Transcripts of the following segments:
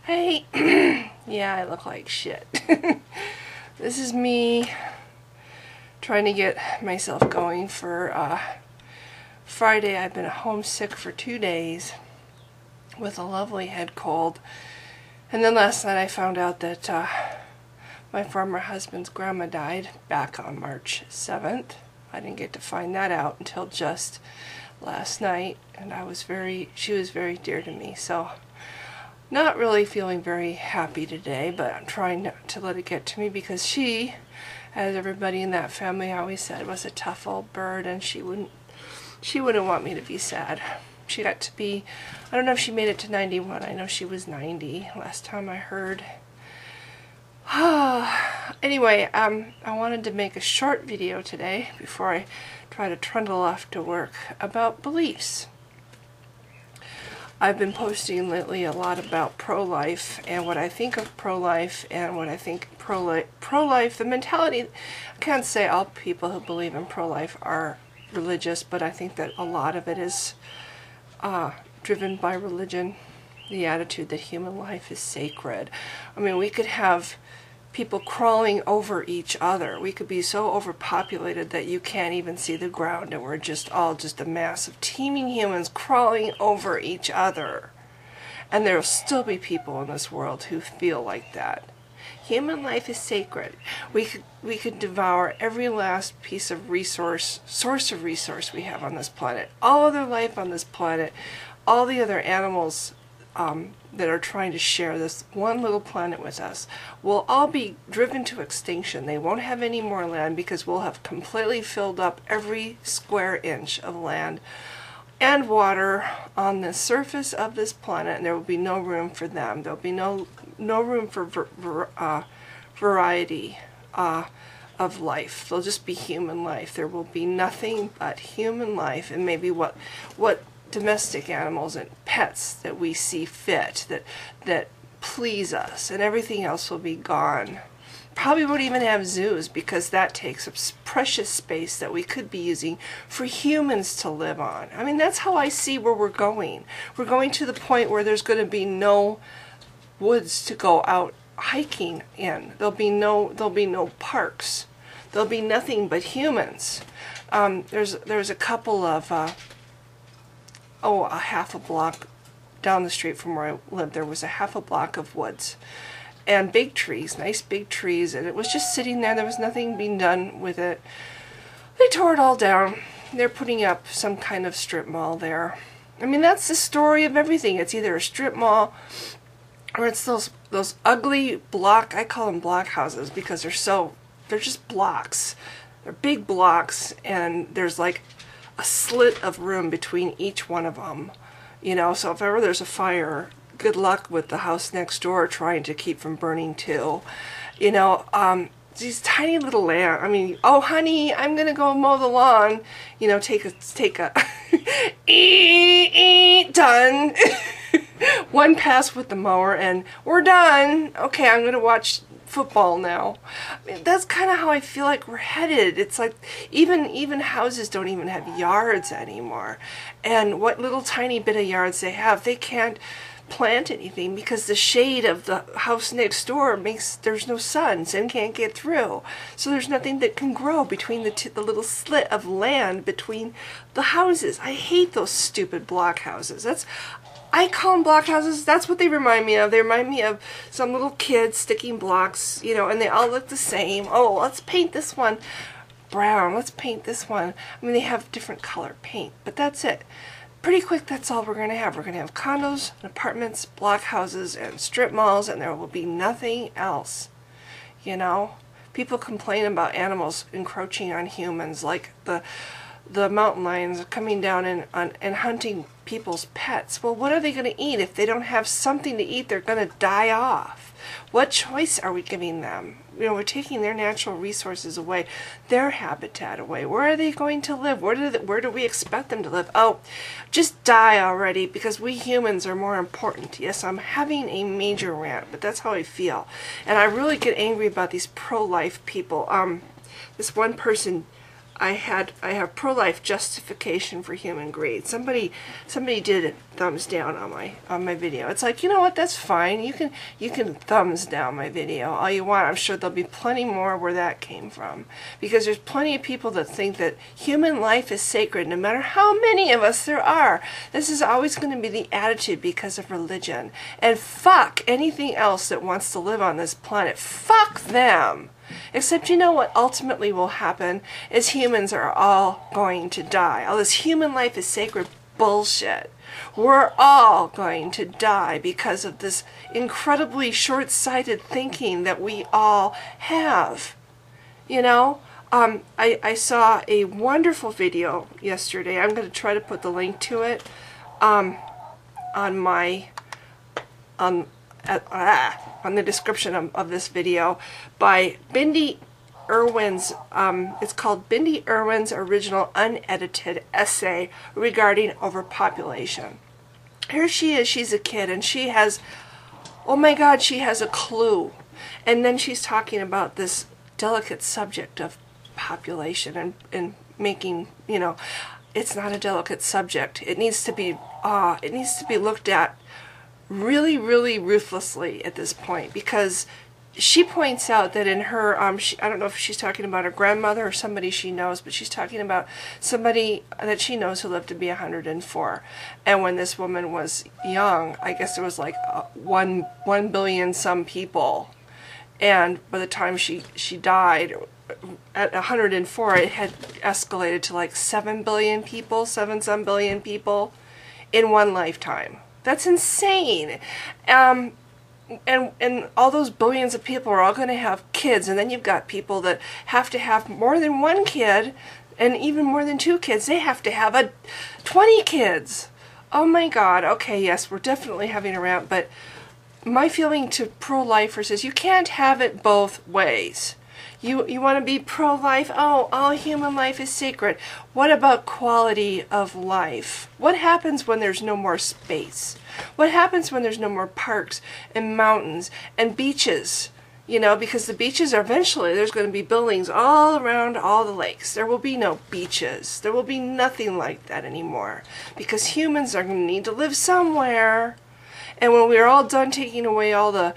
Hey, yeah, I look like shit. This is me trying to get myself going for Friday. I've been homesick for 2 days with a lovely head cold. And then last night I found out that my former husband's grandma died back on March 7th. I didn't get to find that out until just last night, and she was very dear to me, so not really feeling very happy today, but I'm trying not to let it get to me because she, as everybody in that family always said, was a tough old bird, and she wouldn't want me to be sad. She got to be, I don't know if she made it to 91. I know she was 90 last time I heard. Anyway, I wanted to make a short video today before I try to trundle off to work about beliefs. I've been posting lately a lot about pro-life and what I think of pro-life and what I think pro-life, the mentality. I can't say all people who believe in pro-life are religious, but I think that a lot of it is driven by religion, the attitude that human life is sacred. I mean, we could have people crawling over each other. We could be so overpopulated that you can't even see the ground, and we're just a mass of teeming humans crawling over each other. And there will still be people in this world who feel like that. Human life is sacred. We could devour every last piece of source of resource we have on this planet. All other life on this planet, all the other animals that are trying to share this one little planet with us will all be driven to extinction. They won't have any more land because we'll have completely filled up every square inch of land and water on the surface of this planet, and there will be no room for them. There'll be no room for variety of life. There'll just be human life. There will be nothing but human life, and maybe what domestic animals and pets that we see fit, that please us, and everything else will be gone. Probably won't even have zoos because that takes up precious space that we could be using for humans to live on. I mean, that's how I see where we're going. We're going to the point where there's going to be no woods to go out hiking in. There'll be no parks. There'll be nothing but humans. There's a couple of a half a block down the street from where I lived, there was a half a block of woods and big trees, nice big trees, and it was just sitting there. There was nothing being done with it. They tore it all down. They're putting up some kind of strip mall there. I mean, that's the story of everything. It's either a strip mall or it's those ugly block, I call them block houses because they're just blocks. They're big blocks, and there's like a slit of room between each one of them, you know, so if ever there's a fire, good luck with the house next door trying to keep from burning too, you know. These tiny little land, I mean, oh honey, I'm gonna go mow the lawn, you know, take a done. One pass with the mower and we're done. Okay, I'm gonna watch football now. I mean, that's kind of how I feel like we're headed. It's like even houses don't even have yards anymore, and what little tiny bit of yards they have, they can't plant anything because the shade of the house next door there's no sun can't get through, so there's nothing that can grow between the little slit of land between the houses. I hate those stupid block houses. I call them block houses. That's what they remind me of. They remind me of some little kids sticking blocks, you know, and they all look the same. Oh, let's paint this one brown. Let's paint this one. I mean, they have different color paint, but that's it. Pretty quick, that's all we're going to have. We're going to have condos and apartments, block houses, and strip malls, and there will be nothing else, you know. People complain about animals encroaching on humans, like the mountain lions coming down and hunting people's pets. Well, what are they going to eat? If they don't have something to eat, they're going to die off. What choice are we giving them? You know, we're taking their natural resources away, their habitat away. Where are they going to live? Where do we expect them to live? Oh, just die already because we humans are more important. Yes, I'm having a major rant, but that's how I feel. And I really get angry about these pro-life people. This one person I have pro-life justification for human greed. Somebody did a thumbs down on my video. It's like, you know what, that's fine. You can thumbs down my video all you want. I'm sure there'll be plenty more where that came from. Because there's plenty of people that think that human life is sacred no matter how many of us there are. This is always going to be the attitude because of religion. And fuck anything else that wants to live on this planet. Fuck them. Except you know what ultimately will happen is humans are all going to die. All this human life is sacred bullshit. We're all going to die because of this incredibly short-sighted thinking that we all have. You know, I saw a wonderful video yesterday. I'm going to try to put the link to it on the description of this video by Bindi Irwin's, it's called Bindi Irwin's original unedited essay regarding overpopulation. Here she is, she's a kid, and she has, oh my God, she has a clue. And then she's talking about this delicate subject of population and making, you know, it's not a delicate subject. It needs to be looked at really, really ruthlessly at this point, because she points out that in her, I don't know if she's talking about her grandmother or somebody she knows, but she's talking about somebody that she knows who lived to be 104. And when this woman was young, I guess there was like 1 billion some people. And by the time she died, at 104, it had escalated to like 7 billion people, 7-some billion people in one lifetime. That's insane. And all those billions of people are all going to have kids, and then you've got people that have to have more than one kid, and even more than 2 kids. They have to have 20 kids. Oh my God. Okay, yes, we're definitely having a rant, but my feeling to pro-lifers is you can't have it both ways. You want to be pro-life? Oh, all human life is sacred. What about quality of life? What happens when there's no more space? What happens when there's no more parks and mountains and beaches? You know, because the beaches are eventually, there's going to be buildings all around all the lakes. There will be no beaches. There will be nothing like that anymore. Because humans are going to need to live somewhere. And when we're all done taking away all the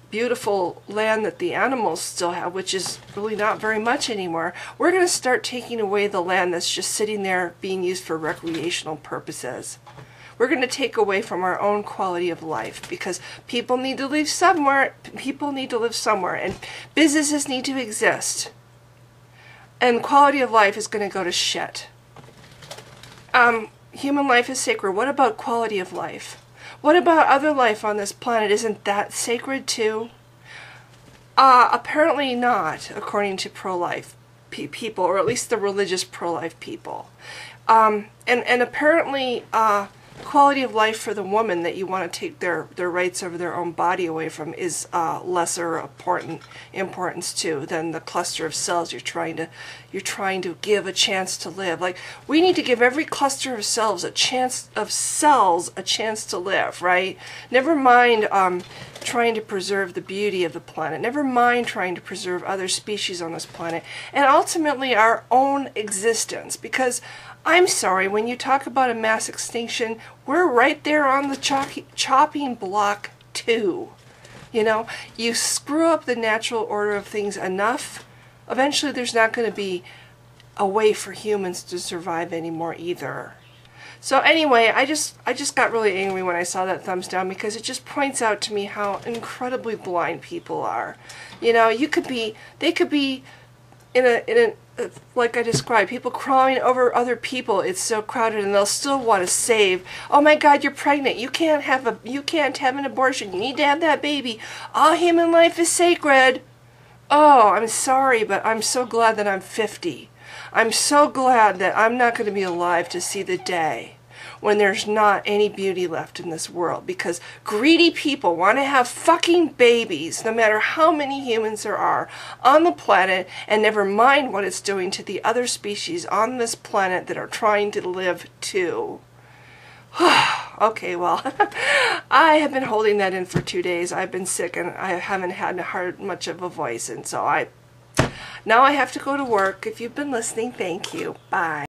beautiful land that the animals still have, which is really not very much anymore, we're going to start taking away the land that's just sitting there being used for recreational purposes. We're going to take away from our own quality of life, because people need to live somewhere. People need to live somewhere, and businesses need to exist. And quality of life is going to go to shit. Human life is sacred. What about quality of life? What about other life on this planet? Isn't that sacred too? Apparently not, according to pro-life people, or at least the religious pro-life people. And apparently, quality of life for the woman that you want to take their rights over their own body away from is lesser importance too than the cluster of cells you're trying to give a chance to live. Like, we need to give every cluster of cells a chance to live, right? Never mind trying to preserve the beauty of the planet. Never mind trying to preserve other species on this planet, and ultimately our own existence. Because I'm sorry, when you talk about a mass extinction, we're right there on the chopping block too. You know, you screw up the natural order of things enough, eventually there's not going to be a way for humans to survive anymore either. So anyway, I just got really angry when I saw that thumbs down, because it just points out to me how incredibly blind people are. You know, they could be in a like I described, people crawling over other people. It's so crowded, and they'll still want to save. Oh my God, you're pregnant. You can't have an abortion. You need to have that baby. All human life is sacred. Oh, I'm sorry, but I'm so glad that I'm 50. I'm so glad that I'm not going to be alive to see the day when there's not any beauty left in this world, because greedy people want to have fucking babies no matter how many humans there are on the planet, and never mind what it's doing to the other species on this planet that are trying to live too. Okay, well, I have been holding that in for 2 days. I've been sick and I haven't had much of a voice, and so Now I have to go to work. If you've been listening, thank you. Bye.